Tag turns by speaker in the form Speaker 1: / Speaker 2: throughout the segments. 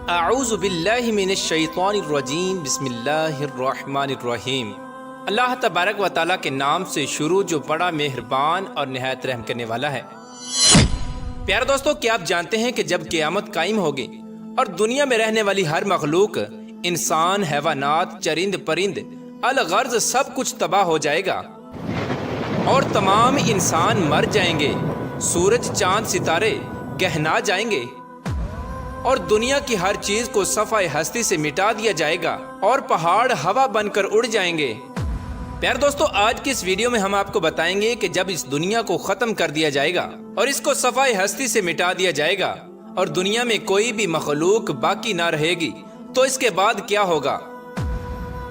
Speaker 1: اعوذ باللہ من الشیطان الرجیم بسم اللہ الرحمن الرحیم۔ اللہ تبارک و تعالیٰ کے نام سے شروع جو بڑا مہربان اور نہایت رحم کرنے والا ہے۔ پیارے دوستو، کیا آپ جانتے ہیں کہ جب قیامت قائم ہوگی اور دنیا میں رہنے والی ہر مخلوق، انسان، حیوانات، چرند پرند، الغرض سب کچھ تباہ ہو جائے گا اور تمام انسان مر جائیں گے، سورج چاند ستارے گہنا جائیں گے اور دنیا کی ہر چیز کو صفحہ ہستی سے مٹا دیا جائے گا اور پہاڑ ہوا بن کر اڑ جائیں گے۔ پیارے دوستو، آج کی اس ویڈیو میں ہم آپ کو بتائیں گے کہ جب اس دنیا کو ختم کر دیا جائے گا اور اس کو صفحہ ہستی سے مٹا دیا جائے گا اور دنیا میں کوئی بھی مخلوق باقی نہ رہے گی تو اس کے بعد کیا ہوگا،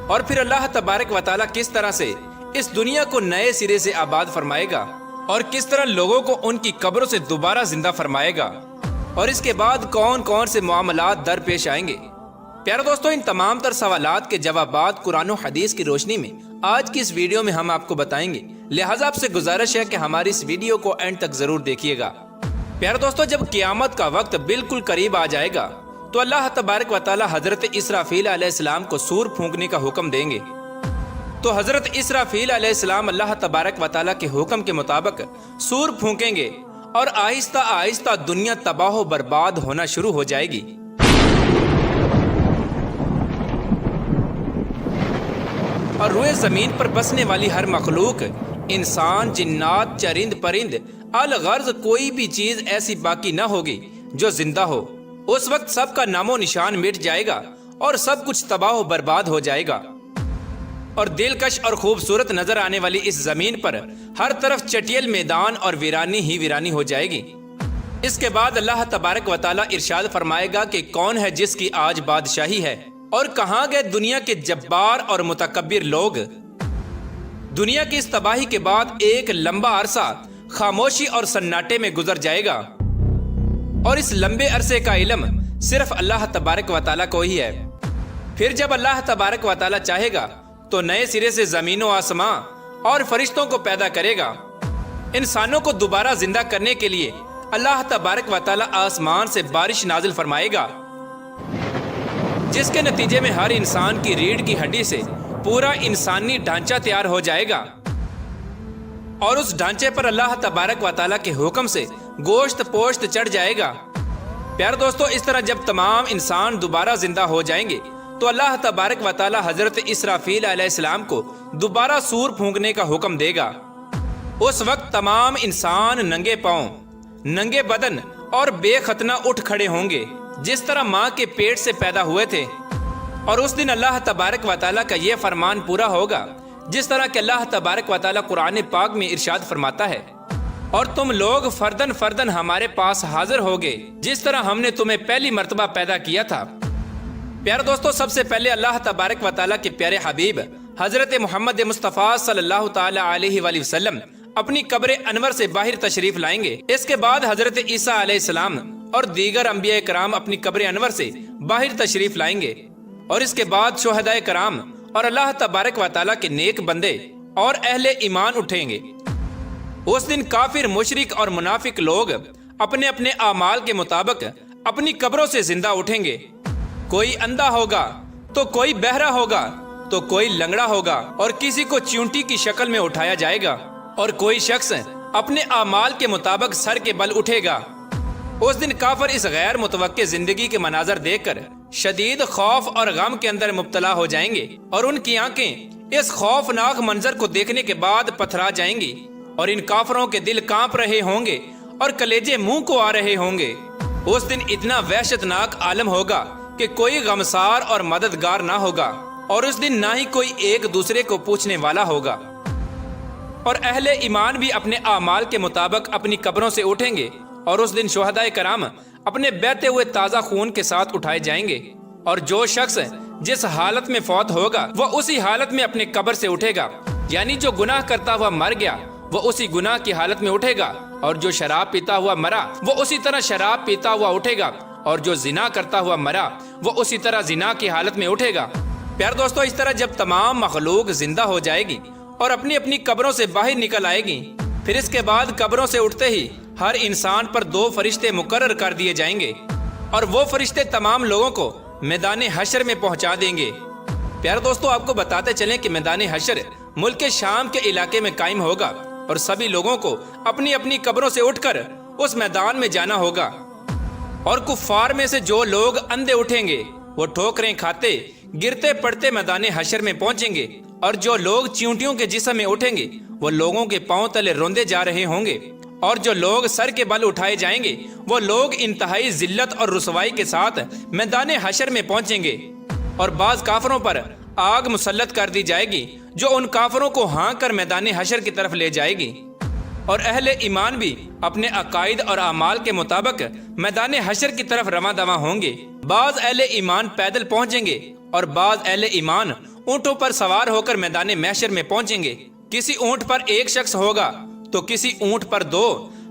Speaker 1: اور پھر اللہ تبارک و تعالیٰ کس طرح سے اس دنیا کو نئے سرے سے آباد فرمائے گا اور کس طرح لوگوں کو ان کی قبروں سے دوبارہ زندہ فرمائے گا، اور اس کے بعد کون کون سے معاملات درپیش آئیں گے۔ پیارے دوستو، ان تمام تر سوالات کے جوابات قرآن و حدیث کی روشنی میں آج کی اس ویڈیو میں ہم آپ کو بتائیں گے، لہٰذا آپ سے گزارش ہے کہ ہماری اس ویڈیو کو اینڈ تک ضرور دیکھیے گا۔ پیارے دوستو، جب قیامت کا وقت بالکل قریب آ جائے گا تو اللہ تبارک و تعالیٰ حضرت اسرافیل علیہ السلام کو سور پھونکنے کا حکم دیں گے۔ تو حضرت اسرافیل علیہ السلام اللہ تبارک و تعالیٰ کے حکم کے مطابق سور پھونکیں گے اور آہستہ آہستہ دنیا تباہ و برباد ہونا شروع ہو جائے گی۔ اور روئے زمین پر بسنے والی ہر مخلوق، انسان، جنات، چرند پرند، الغرض کوئی بھی چیز ایسی باقی نہ ہوگی جو زندہ ہو۔ اس وقت سب کا نام و نشان مٹ جائے گا اور سب کچھ تباہ و برباد ہو جائے گا، اور دلکش اور خوبصورت نظر آنے والی اس زمین پر ہر طرف چٹیل میدان اور ویرانی ہی ویرانی ہو جائے گی۔ اس کے بعد اللہ تبارک و تعالیٰ ارشاد فرمائے گا کہ کون ہے جس کی آج بادشاہی ہے، اور کہاں گئے دنیا کے جبار اور متکبر لوگ۔ دنیا کی اس تباہی کے بعد ایک لمبا عرصہ خاموشی اور سناٹے میں گزر جائے گا، اور اس لمبے عرصے کا علم صرف اللہ تبارک و تعالیٰ کو ہی ہے۔ پھر جب اللہ تبارک و تعالیٰ چاہے گا تو نئے سرے سے زمین و آسمان اور فرشتوں کو پیدا کرے گا۔ انسانوں کو دوبارہ زندہ کرنے کے لیے اللہ تبارک و تعالیٰ آسمان سے بارش نازل فرمائے گا، جس کے نتیجے میں ہر انسان کی ریڑھ کی ہڈی سے پورا انسانی ڈھانچہ تیار ہو جائے گا، اور اس ڈھانچے پر اللہ تبارک و تعالیٰ کے حکم سے گوشت پوشت چڑھ جائے گا۔ پیارے دوستو، اس طرح جب تمام انسان دوبارہ زندہ ہو جائیں گے تو اللہ تبارک و تعالیٰ حضرت اسرافیل علیہ السلام کو دوبارہ سور پھونکنے کا حکم دے گا۔ اس وقت تمام انسان ننگے پاؤں، ننگے بدن اور بے ختنہ اٹھ کھڑے ہوں گے، جس طرح ماں کے پیٹ سے پیدا ہوئے تھے، اور اس دن اللہ تبارک و تعالیٰ کا یہ فرمان پورا ہوگا جس طرح کہ اللہ تبارک و تعالیٰ قرآن پاک میں ارشاد فرماتا ہے، اور تم لوگ فردن فردن ہمارے پاس حاضر ہوگے جس طرح ہم نے تمہیں پہلی مرتبہ پیدا کیا تھا۔ پیارے دوستو، سب سے پہلے اللہ تبارک و تعالیٰ کے پیارے حبیب حضرت محمد مصطفیٰ صلی اللہ تعالیٰ علیہ وآلہ وسلم اپنی قبر انور سے باہر تشریف لائیں گے۔ اس کے بعد حضرت عیسیٰ علیہ السلام اور دیگر انبیاء کرام اپنی قبر انور سے باہر تشریف لائیں گے، اور اس کے بعد شہداء کرام اور اللہ تبارک و تعالیٰ کے نیک بندے اور اہل ایمان اٹھیں گے۔ اس دن کافر، مشرک اور منافق لوگ اپنے اپنے اعمال کے مطابق اپنی قبروں سے زندہ اٹھیں گے۔ کوئی اندھا ہوگا تو کوئی بہرا ہوگا تو کوئی لنگڑا ہوگا، اور کسی کو چیونٹی کی شکل میں اٹھایا جائے گا، اور کوئی شخص اپنے اعمال کے مطابق سر کے بل اٹھے گا۔ اس دن کافر اس غیر متوقع زندگی کے مناظر دیکھ کر شدید خوف اور غم کے اندر مبتلا ہو جائیں گے، اور ان کی آنکھیں اس خوفناک منظر کو دیکھنے کے بعد پتھرا جائیں گی، اور ان کافروں کے دل کانپ رہے ہوں گے اور کلیجے منہ کو آ رہے ہوں گے۔ اس دن اتنا وحشتناک عالم ہوگا کہ کوئی غمسار اور مددگار نہ ہوگا، اور اس دن نہ ہی کوئی ایک دوسرے کو پوچھنے والا ہوگا، اور اہل ایمان بھی اپنے اعمال کے مطابق اپنی قبروں سے اٹھیں گے، اور اس دن شہداء کرام اپنے بہتے ہوئے تازہ خون کے ساتھ اٹھائے جائیں گے، اور جو شخص جس حالت میں فوت ہوگا وہ اسی حالت میں اپنے قبر سے اٹھے گا، یعنی جو گناہ کرتا ہوا مر گیا وہ اسی گناہ کی حالت میں اٹھے گا، اور جو شراب پیتا ہوا مرا وہ اسی طرح شراب پیتا ہوا اٹھے گا، اور جو زنا کرتا ہوا مرا وہ اسی طرح زنا کی حالت میں اٹھے گا۔ پیارے دوستو، اس طرح جب تمام مخلوق زندہ ہو جائے گی اور اپنی اپنی قبروں سے باہر نکل آئے گی، پھر اس کے بعد قبروں سے اٹھتے ہی ہر انسان پر 2 فرشتے مقرر کر دیے جائیں گے، اور وہ فرشتے تمام لوگوں کو میدان حشر میں پہنچا دیں گے۔ پیارے دوستو، آپ کو بتاتے چلیں کہ میدان حشر ملک شام کے علاقے میں قائم ہوگا اور سبھی لوگوں کو اپنی اپنی قبروں سے اٹھ کر اس میدان میں جانا ہوگا، اور کفار میں سے جو لوگ اندھے اٹھیں گے وہ ٹھوکریں کھاتے گرتے پڑتے میدان حشر میں پہنچیں گے، اور جو لوگ چیونٹیوں کے جسم میں اٹھیں گے وہ لوگوں کے پاؤں تلے روندے جا رہے ہوں گے، اور جو لوگ سر کے بل اٹھائے جائیں گے وہ لوگ انتہائی ذلت اور رسوائی کے ساتھ میدان حشر میں پہنچیں گے، اور بعض کافروں پر آگ مسلط کر دی جائے گی جو ان کافروں کو ہانک کر میدان حشر کی طرف لے جائے گی، اور اہل ایمان بھی اپنے عقائد اور اعمال کے مطابق میدان حشر کی طرف رواں دواں ہوں گے۔ بعض اہل ایمان پیدل پہنچیں گے اور بعض اہل ایمان اونٹوں پر سوار ہو کر میدان محشر میں پہنچیں گے۔ کسی اونٹ پر ایک شخص ہوگا تو کسی اونٹ پر 2،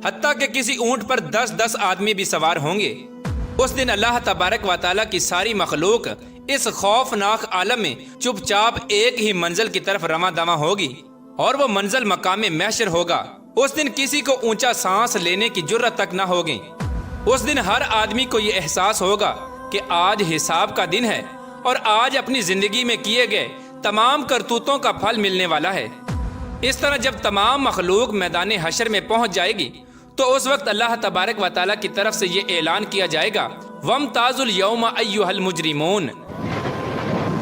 Speaker 1: حتیٰ کہ کسی اونٹ پر 10 آدمی بھی سوار ہوں گے۔ اس دن اللہ تبارک و تعالیٰ کی ساری مخلوق اس خوفناک عالم میں چپ چاپ ایک ہی منزل کی طرف رواں دواں ہوگی، اور وہ منزل مقام محشر ہوگا۔ اس دن کسی کو اونچا سانس لینے کی جرت تک نہ ہوگی۔ اس دن ہر آدمی کو یہ احساس ہوگا کہ آج حساب کا دن ہے، اور آج اپنی زندگی میں کیے گئے تمام کرتوتوں کا پھل ملنے والا ہے۔ اس طرح جب تمام مخلوق میدان حشر میں پہنچ جائے گی تو اس وقت اللہ تبارک و تعالیٰ کی طرف سے یہ اعلان کیا جائے گا، وَامْتَازُوا الْيَوْمَ أَيُّهَا الْمُجْرِمُونَ،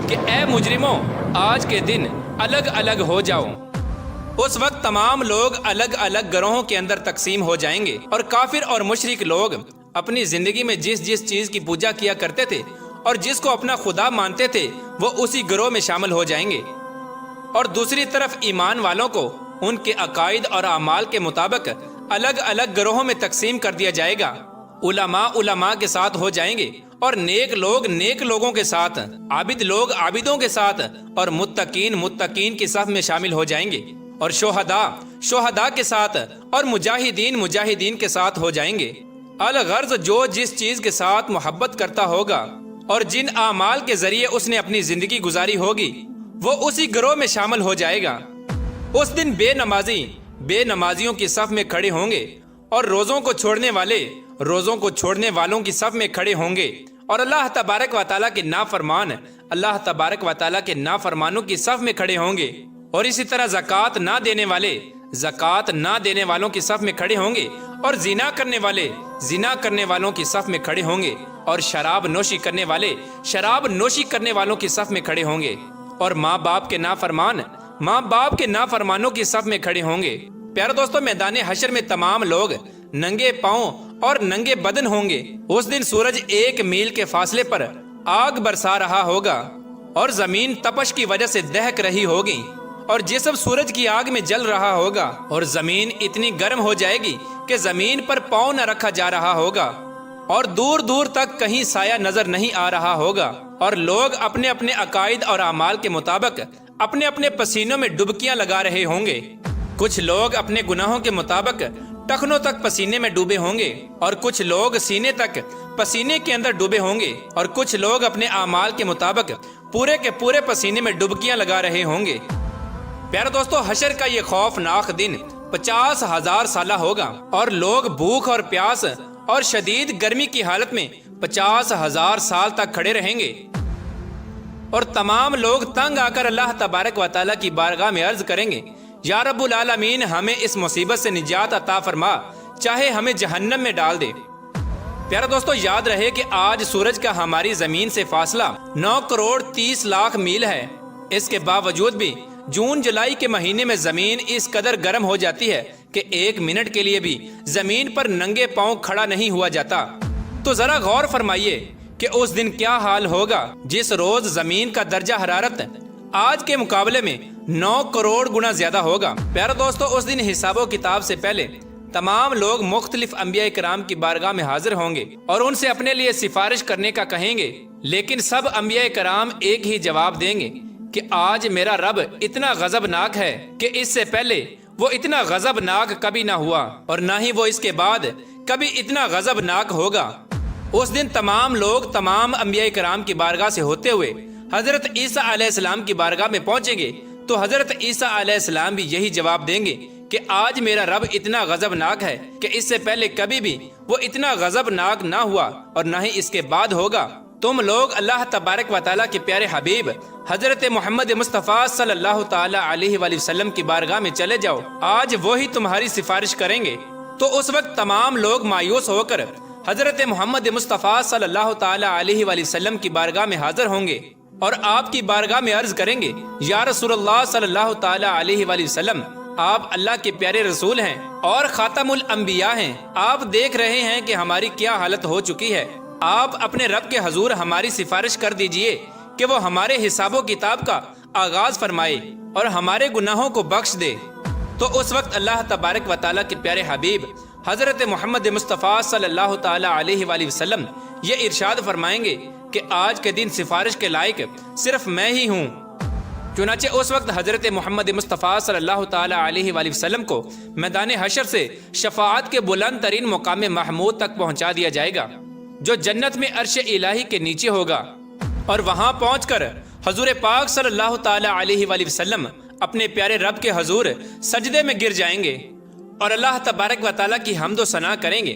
Speaker 1: کہ اے مجرموں آج کے دن الگ الگ ہو جاؤ۔ اس وقت تمام لوگ الگ الگ گروہوں کے اندر تقسیم ہو جائیں گے، اور کافر اور مشرک لوگ اپنی زندگی میں جس چیز کی پوجا کیا کرتے تھے اور جس کو اپنا خدا مانتے تھے وہ اسی گروہ میں شامل ہو جائیں گے، اور دوسری طرف ایمان والوں کو ان کے عقائد اور اعمال کے مطابق الگ الگ گروہوں میں تقسیم کر دیا جائے گا۔ علماء علماء کے ساتھ ہو جائیں گے، اور نیک لوگ نیک لوگوں کے ساتھ، عابد لوگ عابدوں کے ساتھ، اور متقین متقین کی صف میں شامل ہو جائیں گے، اور شہداء کے ساتھ، اور مجاہدین کے ساتھ ہو جائیں گے۔ الغرض جو جس چیز کے ساتھ محبت کرتا ہوگا اور جن اعمال کے ذریعے اس نے اپنی زندگی گزاری ہوگی وہ اسی گروہ میں شامل ہو جائے گا۔ اس دن بے نمازیوں کی صف میں کھڑے ہوں گے، اور روزوں کو چھوڑنے والے روزوں کو چھوڑنے والوں کی صف میں کھڑے ہوں گے، اور اللہ تبارک و تعالیٰ کے نافرمانوں کی صف میں کھڑے ہوں گے، اور اسی طرح زکوٰۃ نہ دینے والوں کی صف میں کھڑے ہوں گے، اور زنا کرنے والوں کی صف میں کھڑے ہوں گے، اور شراب نوشی کرنے والوں کی صف میں کھڑے ہوں گے، اور ماں باپ کے نافرمانوں کی صف میں کھڑے ہوں گے۔ پیارے دوستو، میدان حشر میں تمام لوگ ننگے پاؤں اور ننگے بدن ہوں گے۔ اس دن سورج 1 میل کے فاصلے پر آگ برسا رہا ہوگا، اور زمین تپش کی وجہ سے دہک رہی ہوگی، اور جسم سورج کی آگ میں جل رہا ہوگا، اور زمین اتنی گرم ہو جائے گی کہ زمین پر پاؤں نہ رکھا جا رہا ہوگا، اور دور دور تک کہیں سایہ نظر نہیں آ رہا ہوگا، اور لوگ اپنے اپنے عقائد اور اعمال کے مطابق اپنے اپنے پسینوں میں ڈبکیاں لگا رہے ہوں گے۔ کچھ لوگ اپنے گناہوں کے مطابق ٹخنوں تک پسینے میں ڈوبے ہوں گے، اور کچھ لوگ سینے تک پسینے کے اندر ڈوبے ہوں گے، اور کچھ لوگ اپنے اعمال کے مطابق پورے کے پورے پسینے میں ڈبکیاں لگا رہے ہوں گے۔ پیارے دوستو، حشر کا یہ خوفناک دن 50,000 سالہ ہوگا، اور لوگ بھوک اور پیاس اور شدید گرمی کی حالت میں 50,000 سال تک کھڑے رہیں گے، اور تمام لوگ تنگ آ کر اللہ تبارک و تعالیٰ کی بارگاہ میں عرض کریں گے، یا رب العالمین ہمیں اس مصیبت سے نجات عطا فرما، چاہے ہمیں جہنم میں ڈال دے۔ پیارے دوستو، یاد رہے کہ آج سورج کا ہماری زمین سے فاصلہ 9 کروڑ 30 لاکھ میل ہے۔ اس کے باوجود بھی جون جولائی کے مہینے میں زمین اس قدر گرم ہو جاتی ہے کہ 1 منٹ کے لیے بھی زمین پر ننگے پاؤں کھڑا نہیں ہوا جاتا۔ تو ذرا غور فرمائیے کہ اس دن کیا حال ہوگا جس روز زمین کا درجہ حرارت آج کے مقابلے میں 9 کروڑ گنا زیادہ ہوگا۔ پیارے دوستو، اس دن حساب و کتاب سے پہلے تمام لوگ مختلف انبیاء کرام کی بارگاہ میں حاضر ہوں گے اور ان سے اپنے لیے سفارش کرنے کا کہیں گے، لیکن سب انبیاء کرام ایک ہی جواب دیں گے کہ آج میرا رب اتنا غضبناک ہے کہ اس سے پہلے وہ اتنا غضبناک کبھی نہ ہوا، اور نہ ہی وہ اس کے بعد کبھی اتنا غضبناک ہوگا۔ اس دن تمام لوگ تمام انبیاء کرام کی بارگاہ سے ہوتے ہوئے حضرت عیسیٰ علیہ السلام کی بارگاہ میں پہنچیں گے، تو حضرت عیسیٰ علیہ السلام بھی یہی جواب دیں گے کہ آج میرا رب اتنا غضبناک ہے کہ اس سے پہلے کبھی بھی وہ اتنا غضبناک نہ ہوا اور نہ ہی اس کے بعد ہوگا۔ تم لوگ اللہ تبارک و تعالیٰ کے پیارے حبیب حضرت محمد مصطفیٰ صلی اللہ تعالیٰ علیہ وآلہ وسلم کی بارگاہ میں چلے جاؤ، آج وہی تمہاری سفارش کریں گے۔ تو اس وقت تمام لوگ مایوس ہو کر حضرت محمد مصطفیٰ صلی اللہ تعالیٰ علیہ وآلہ وسلم کی بارگاہ میں حاضر ہوں گے اور آپ کی بارگاہ میں عرض کریں گے، یا رسول اللہ صلی اللہ تعالیٰ علیہ وآلہ وسلم، آپ اللہ کے پیارے رسول ہیں اور خاتم الانبیاء ہیں۔ آپ دیکھ رہے ہیں کہ ہماری کیا حالت ہو چکی ہے، آپ اپنے رب کے حضور ہماری سفارش کر دیجئے کہ وہ ہمارے حساب و کتاب کا آغاز فرمائے اور ہمارے گناہوں کو بخش دے۔ تو اس وقت اللہ تبارک و تعالیٰ کے پیارے حبیب حضرت محمد مصطفیٰ صلی اللہ تعالیٰ علیہ وآلہ وسلم یہ ارشاد فرمائیں گے کہ آج کے دن سفارش کے لائق صرف میں ہی ہوں۔ چنانچہ اس وقت حضرت محمد مصطفیٰ صلی اللہ تعالیٰ علیہ وآلہ وسلم کو میدان حشر سے شفاعت کے بلند ترین مقام محمود تک پہنچا دیا جائے گا، جو جنت میں عرش الہی کے نیچے ہوگا، اور وہاں پہنچ کر حضور پاک صلی اللہ تعالیٰ علیہ وآلہ وسلم اپنے پیارے رب کے حضور سجدے میں گر جائیں گے اور اللہ تبارک و تعالیٰ کی حمد و ثنا کریں گے۔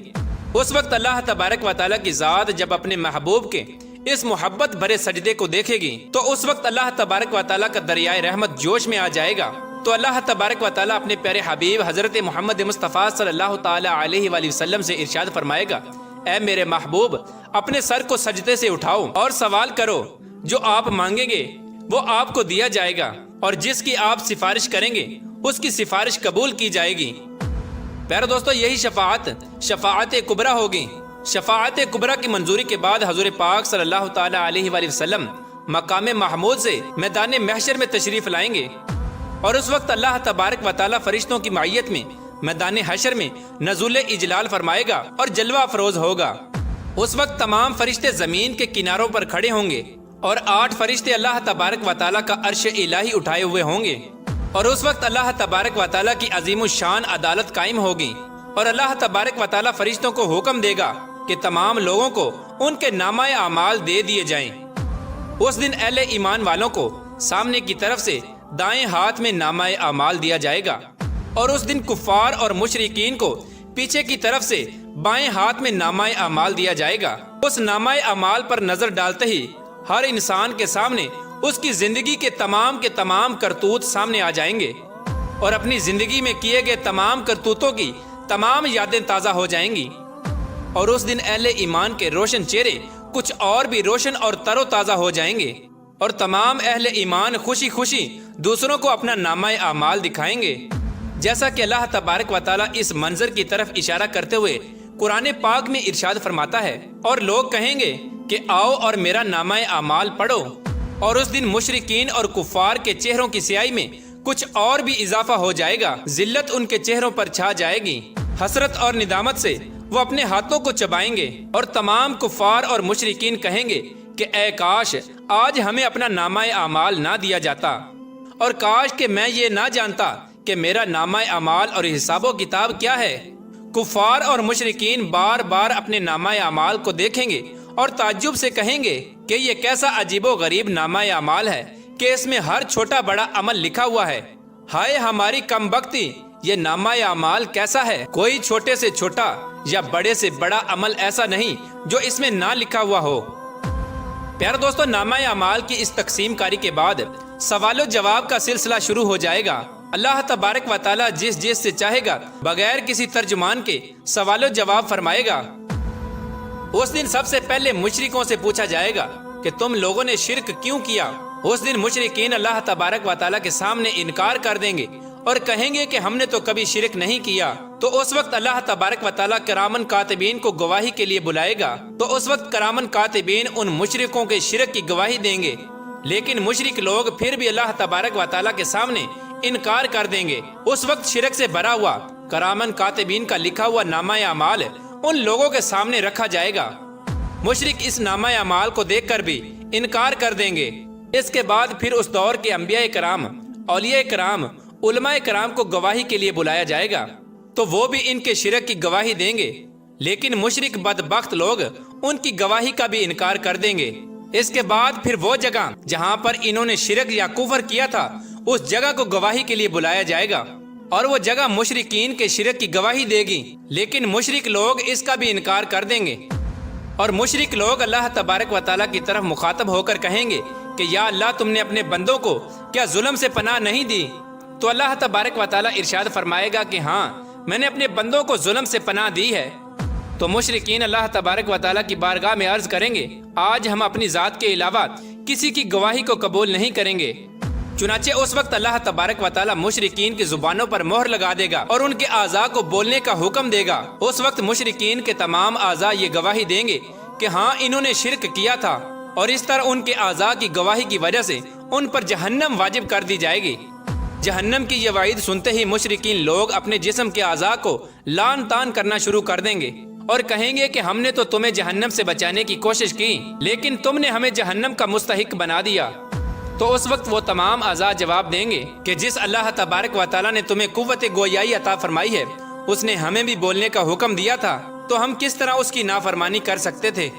Speaker 1: اس وقت اللہ تبارک و تعالیٰ کی ذات جب اپنے محبوب کے اس محبت بھرے سجدے کو دیکھے گی تو اس وقت اللہ تبارک و تعالیٰ کا دریائے رحمت جوش میں آ جائے گا۔ تو اللہ تبارک و تعالیٰ اپنے پیارے حبیب حضرت محمد مصطفیٰ صلی اللہ تعالیٰ علیہ وآلہ وسلم سے ارشاد فرمائے گا، اے میرے محبوب، اپنے سر کو سجدے سے اٹھاؤ اور سوال کرو، جو آپ مانگیں گے وہ آپ کو دیا جائے گا، اور جس کی آپ سفارش کریں گے اس کی سفارش قبول کی جائے گی۔ پیارے دوستو، یہی شفاعت کبریٰ ہوگی۔ شفاعت کبریٰ کی منظوری کے بعد حضور پاک صلی اللہ تعالیٰ علیہ وآلہ وسلم مقام محمود سے میدان محشر میں تشریف لائیں گے، اور اس وقت اللہ تبارک و تعالیٰ فرشتوں کی معیت میں میدان حشر میں نزول اجلال فرمائے گا اور جلوہ افروز ہوگا۔ اس وقت تمام فرشتے زمین کے کناروں پر کھڑے ہوں گے اور 8 فرشتے اللہ تبارک و تعالیٰ کا عرش الہی اٹھائے ہوئے ہوں گے، اور اس وقت اللہ تبارک و تعالیٰ کی عظیم الشان عدالت قائم ہوگی، اور اللہ تبارک و تعالیٰ فرشتوں کو حکم دے گا کہ تمام لوگوں کو ان کے نامہ اعمال دے دیے جائیں۔ اس دن اہل ایمان والوں کو سامنے کی طرف سے دائیں ہاتھ میں نامہ اعمال دیا جائے گا، اور اس دن کفار اور مشرکین کو پیچھے کی طرف سے بائیں ہاتھ میں نامہ اعمال دیا جائے گا۔ اس نامہ اعمال پر نظر ڈالتے ہی ہر انسان کے سامنے اس کی زندگی کے تمام کرتوت سامنے آ جائیں گے، اور اپنی زندگی میں کیے گئے تمام کرتوتوں کی تمام یادیں تازہ ہو جائیں گی، اور اس دن اہل ایمان کے روشن چہرے کچھ اور بھی روشن اور تر و تازہ ہو جائیں گے، اور تمام اہل ایمان خوشی خوشی دوسروں کو اپنا نامہ اعمال دکھائیں گے۔ جیسا کہ اللہ تبارک و تعالیٰ اس منظر کی طرف اشارہ کرتے ہوئے قرآن پاک میں ارشاد فرماتا ہے، اور لوگ کہیں گے کہ آؤ اور میرا نامہ اعمال پڑھو، اور اس دن مشرکین اور کفار کے چہروں کی سیاہی میں کچھ اور بھی اضافہ ہو جائے گا، ذلت ان کے چہروں پر چھا جائے گی، حسرت اور ندامت سے وہ اپنے ہاتھوں کو چبائیں گے، اور تمام کفار اور مشرکین کہیں گے کہ اے کاش آج ہمیں اپنا نامہ اعمال نہ دیا جاتا، اور کاش کہ میں یہ نہ جانتا کہ میرا نامہ اعمال اور حساب و کتاب کیا ہے۔ کفار اور مشرکین بار بار اپنے نامہ اعمال کو دیکھیں گے اور تعجب سے کہیں گے کہ یہ کیسا عجیب و غریب نامہ اعمال ہے کہ اس میں ہر چھوٹا بڑا عمل لکھا ہوا ہے۔ ہائے ہماری کم بختی، یہ نامہ اعمال کیسا ہے؟ کوئی چھوٹے سے چھوٹا یا بڑے سے بڑا عمل ایسا نہیں جو اس میں نہ لکھا ہوا ہو۔ پیارے دوستو، نامہ اعمال کی اس تقسیم کاری کے بعد سوال و جواب کا سلسلہ شروع ہو جائے گا۔ اللہ تبارک و تعالیٰ جس سے چاہے گا بغیر کسی ترجمان کے سوال و جواب فرمائے گا۔ اس دن سب سے پہلے مشرکوں سے پوچھا جائے گا کہ تم لوگوں نے شرک کیوں کیا؟ اس دن مشرکین اللہ تبارک و تعالیٰ کے سامنے انکار کر دیں گے اور کہیں گے کہ ہم نے تو کبھی شرک نہیں کیا۔ تو اس وقت اللہ تبارک و تعالیٰ کرامن کاتبین کو گواہی کے لیے بلائے گا، تو اس وقت کرامن کاتبین ان مشرکوں کے شرک کی گواہی دیں گے، لیکن مشرک لوگ پھر بھی اللہ تبارک و تعالیٰ کے سامنے انکار کر دیں گے۔ اس وقت شرک سے بھرا ہوا کرامن کاتبین کا لکھا ہوا نامہ اعمال ان لوگوں کے سامنے رکھا جائے گا۔ مشرک اس نامہ اعمال کو دیکھ کر بھی انکار کر دیں گے۔ اس کے بعد پھر اس دور کے انبیاء کرام، اولیاء کرام، علماء کرام کو گواہی کے لیے بلایا جائے گا، تو وہ بھی ان کے شرک کی گواہی دیں گے، لیکن مشرک بدبخت لوگ ان کی گواہی کا بھی انکار کر دیں گے۔ اس کے بعد پھر وہ جگہ جہاں پر انہوں نے شرک یا کفر کیا تھا، اس جگہ کو گواہی کے لیے بلایا جائے گا، اور وہ جگہ مشرکین کے شرک کی گواہی دے گی، لیکن مشرک لوگ اس کا بھی انکار کر دیں گے، اور مشرک لوگ اللہ تبارک و تعالیٰ کی طرف مخاطب ہو کر کہیں گے کہ یا اللہ تم نے اپنے بندوں کو کیا ظلم سے پناہ نہیں دی؟ تو اللہ تبارک و تعالیٰ ارشاد فرمائے گا کہ ہاں میں نے اپنے بندوں کو ظلم سے پناہ دی ہے۔ تو مشرکین اللہ تبارک و تعالیٰ کی بارگاہ میں عرض کریں گے آج ہم اپنی ذات کے علاوہ کسی کی گواہی کو قبول نہیں کریں گے۔ چنانچہ اس وقت اللہ تبارک و تعالیٰ مشرکین کی زبانوں پر مہر لگا دے گا اور ان کے اعضاء کو بولنے کا حکم دے گا۔ اس وقت مشرکین کے تمام اعضاء یہ گواہی دیں گے کہ ہاں انہوں نے شرک کیا تھا، اور اس طرح ان کے اعضاء کی گواہی کی وجہ سے ان پر جہنم واجب کر دی جائے گی۔ جہنم کی یہ وعید سنتے ہی مشرکین لوگ اپنے جسم کے اعضاء کو لان تان کرنا شروع کر دیں گے اور کہیں گے کہ ہم نے تو تمہیں جہنم سے بچانے کی کوشش کی، لیکن تم نے ہمیں جہنم کا مستحق بنا دیا۔ تو اس وقت وہ تمام اعضاء جواب دیں گے کہ جس اللہ تبارک و تعالیٰ نے تمہیں قوت گویائی عطا فرمائی ہے اس نے ہمیں بھی بولنے کا حکم دیا تھا، تو ہم کس طرح اس کی نافرمانی کر سکتے تھے؟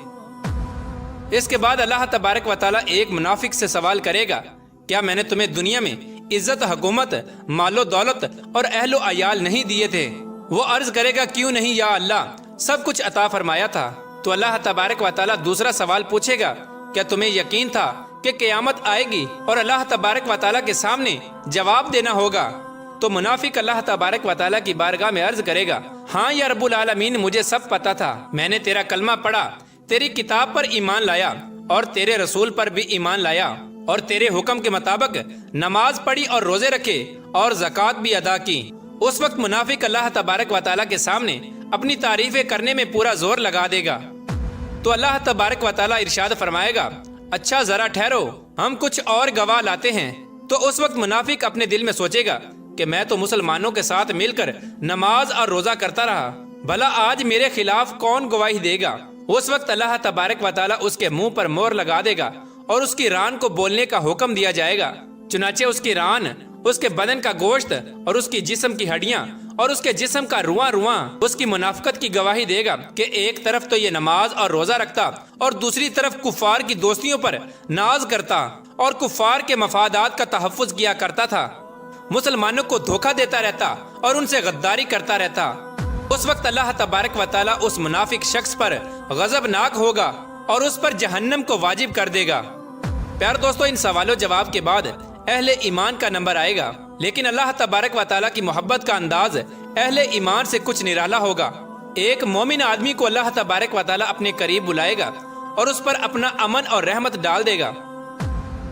Speaker 1: اس کے بعد اللہ تبارک و تعالیٰ ایک منافق سے سوال کرے گا کیا میں نے تمہیں دنیا میں عزت، حکومت، مال و دولت اور اہل و عیال نہیں دیے تھے؟ وہ عرض کرے گا کیوں نہیں یا اللہ، سب کچھ عطا فرمایا تھا۔ تو اللہ تبارک و تعالیٰ دوسرا سوال پوچھے گا کیا تمہیں یقین تھا کہ قیامت آئے گی اور اللہ تبارک و تعالیٰ کے سامنے جواب دینا ہوگا؟ تو منافق اللہ تبارک و تعالیٰ کی بارگاہ میں عرض کرے گا ہاں یا رب العالمین، مجھے سب پتا تھا، میں نے تیرا کلمہ پڑھا، تیری کتاب پر ایمان لایا اور تیرے رسول پر بھی ایمان لایا، اور تیرے حکم کے مطابق نماز پڑھی اور روزے رکھے اور زکوٰۃ بھی ادا کی۔ اس وقت منافق اللہ تبارک و تعالیٰ کے سامنے اپنی تعریفیں کرنے میں پورا زور لگا دے گا۔ تو اللہ تبارک و تعالیٰ ارشاد فرمائے گا اچھا ذرا ٹھہرو، ہم کچھ اور گواہ لاتے ہیں۔ تو اس وقت منافق اپنے دل میں سوچے گا کہ میں تو مسلمانوں کے ساتھ مل کر نماز اور روزہ کرتا رہا، بھلا آج میرے خلاف کون گواہی دے گا؟ اس وقت اللہ تبارک و تعالیٰ اس کے منہ پر مہر لگا دے گا اور اس کی ران کو بولنے کا حکم دیا جائے گا۔ چنانچہ اس کی ران، اس کے بدن کا گوشت اور اس کی جسم کی ہڈیاں اور اس کے جسم کا رواں رواں اس کی منافقت کی گواہی دے گا کہ ایک طرف تو یہ نماز اور روزہ رکھتا اور دوسری طرف کفار کی دوستیوں پر ناز کرتا اور کفار کے مفادات کا تحفظ کیا کرتا تھا، مسلمانوں کو دھوکہ دیتا رہتا اور ان سے غداری کرتا رہتا۔ اس وقت اللہ تبارک و تعالیٰ اس منافق شخص پر غضبناک ہوگا اور اس پر جہنم کو واجب کر دے گا۔ پیار دوستو، ان سوال و جواب کے بعد اہل ایمان کا نمبر آئے گا، لیکن اللہ تبارک و تعالیٰ کی محبت کا انداز اہل ایمان سے کچھ نرالا ہوگا۔ ایک مومن آدمی کو اللہ تبارک و تعالیٰ اپنے قریب بلائے گا اور اس پر اپنا امن اور رحمت ڈال دے گا،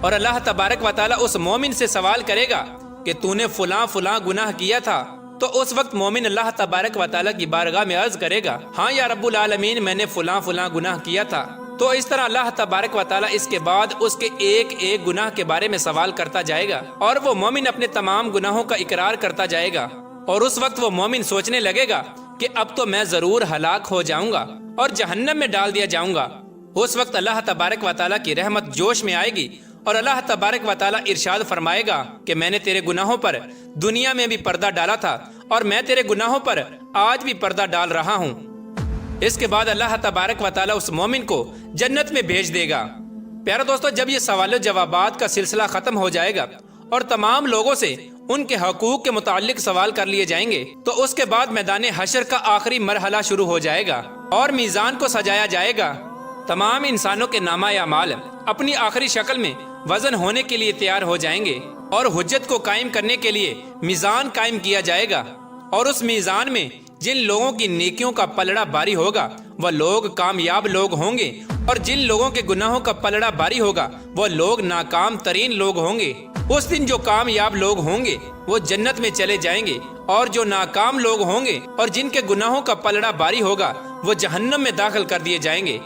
Speaker 1: اور اللہ تبارک و تعالیٰ اس مومن سے سوال کرے گا کہ تو نے فلاں فلاں گناہ کیا تھا۔ تو اس وقت مومن اللہ تبارک و تعالیٰ کی بارگاہ میں عرض کرے گا ہاں یا رب العالمین، میں نے فلاں فلاں گناہ کیا تھا۔ تو اس طرح اللہ تبارک و تعالیٰ اس کے بعد اس کے ایک ایک گناہ کے بارے میں سوال کرتا جائے گا، اور وہ مومن اپنے تمام گناہوں کا اقرار کرتا جائے گا، اور اس وقت وہ مومن سوچنے لگے گا کہ اب تو میں ضرور ہلاک ہو جاؤں گا اور جہنم میں ڈال دیا جاؤں گا۔ اس وقت اللہ تبارک و تعالیٰ کی رحمت جوش میں آئے گی اور اللہ تبارک و تعالیٰ ارشاد فرمائے گا کہ میں نے تیرے گناہوں پر دنیا میں بھی پردہ ڈالا تھا اور میں تیرے گناہوں پر آج بھی پردہ ڈال رہا ہوں۔ اس کے بعد اللہ تبارک و تعالیٰ اس مومن کو جنت میں بھیج دے گا۔ پیارے دوستو، جب یہ سوال و جوابات کا سلسلہ ختم ہو جائے گا اور تمام لوگوں سے ان کے حقوق کے متعلق سوال کر لیے جائیں گے، تو اس کے بعد میدان حشر کا آخری مرحلہ شروع ہو جائے گا اور میزان کو سجایا جائے گا۔ تمام انسانوں کے نامہ اعمال اپنی آخری شکل میں وزن ہونے کے لیے تیار ہو جائیں گے، اور حجت کو قائم کرنے کے لیے میزان قائم کیا جائے گا، اور اس میزان میں جن لوگوں کی نیکیوں کا پلڑا باری ہوگا وہ لوگ کامیاب لوگ ہوں گے، اور جن لوگوں کے گناہوں کا پلڑا باری ہوگا وہ لوگ ناکام ترین لوگ ہوں گے۔ اس دن جو کامیاب لوگ ہوں گے وہ جنت میں چلے جائیں گے، اور جو ناکام لوگ ہوں گے اور جن کے گناہوں کا پلڑا باری ہوگا وہ جہنم میں داخل کر دیے جائیں گے۔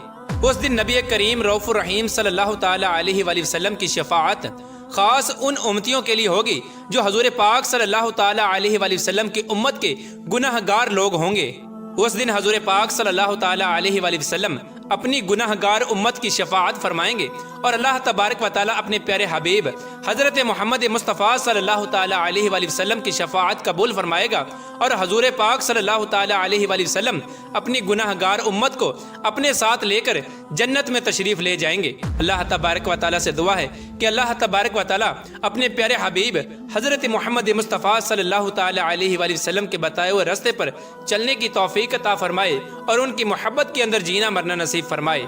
Speaker 1: اس دن نبی کریم رؤوف الرحیم صلی اللہ تعالی علیہ وآلہ وسلم کی شفاعت خاص ان امتیوں کے لیے ہوگی جو حضور پاک صلی اللہ تعالی علیہ وآلہ وسلم کی امت کے گناہ گار لوگ ہوں گے۔ اس دن حضور پاک صلی اللہ تعالی علیہ وآلہ وسلم اپنی گناہ گار امت کی شفاعت فرمائیں گے، اور اللہ تبارک و تعالی اپنے پیارے حبیب حضرت محمد مصطفیٰ صلی اللہ تعالیٰ علیہ وآلہ وسلم کی شفاعت قبول فرمائے گا اور حضور پاک صلی اللہ تعالیٰ علیہ وآلہ وسلم اپنی گناہ گار امت کو اپنے ساتھ لے کر جنت میں تشریف لے جائیں گے۔ اللہ تبارک و تعالیٰ سے دعا ہے کہ اللہ تبارک و تعالیٰ اپنے پیارے حبیب حضرت محمد مصطفیٰ صلی اللہ تعالیٰ علیہ وآلہ وسلم کے بتائے ہوئے راستے پر چلنے کی توفیق عطا فرمائے اور ان کی محبت کے اندر جینا مرنا نصیب فرمائے۔